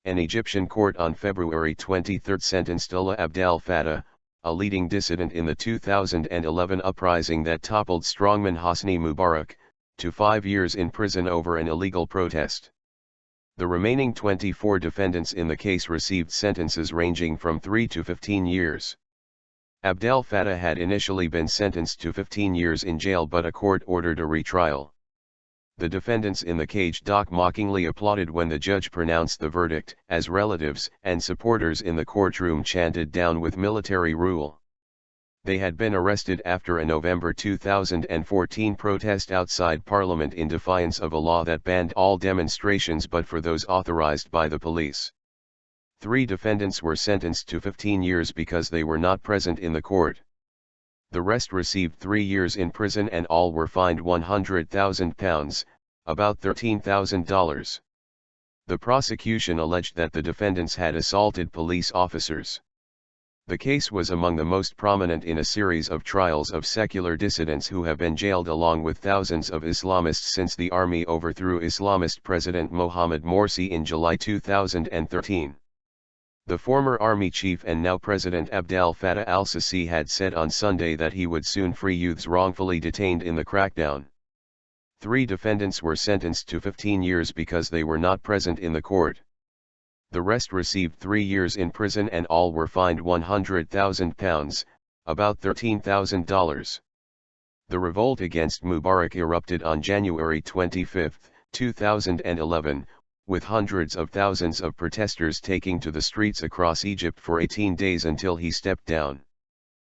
An Egyptian court on February 23 sentenced Alaa Abdel Fattah, a leading dissident in the 2011 uprising that toppled strongman Hosni Mubarak, to 5 years in prison over an illegal protest. The remaining 24 defendants in the case received sentences ranging from 3 to 15 years. Abdel Fattah had initially been sentenced to 15 years in jail, but a court ordered a retrial. The defendants in the cage mockingly applauded when the judge pronounced the verdict, as relatives and supporters in the courtroom chanted "Down with military rule." They had been arrested after a November 2014 protest outside Parliament in defiance of a law that banned all demonstrations but for those authorized by the police. 3 defendants were sentenced to 15 years because they were not present in the court. The rest received 3 years in prison and all were fined £100,000, about $13,000. The prosecution alleged that the defendants had assaulted police officers. The case was among the most prominent in a series of trials of secular dissidents who have been jailed along with thousands of Islamists since the army overthrew Islamist President Mohamed Morsi in July 2013. The former army chief and now President Abdel Fattah al-Sisi had said on Sunday that he would soon free youths wrongfully detained in the crackdown. 3 defendants were sentenced to 15 years because they were not present in the court. The rest received 3 years in prison and all were fined £100,000, about $13,000. The revolt against Mubarak erupted on January 25, 2011, with hundreds of thousands of protesters taking to the streets across Egypt for 18 days until he stepped down.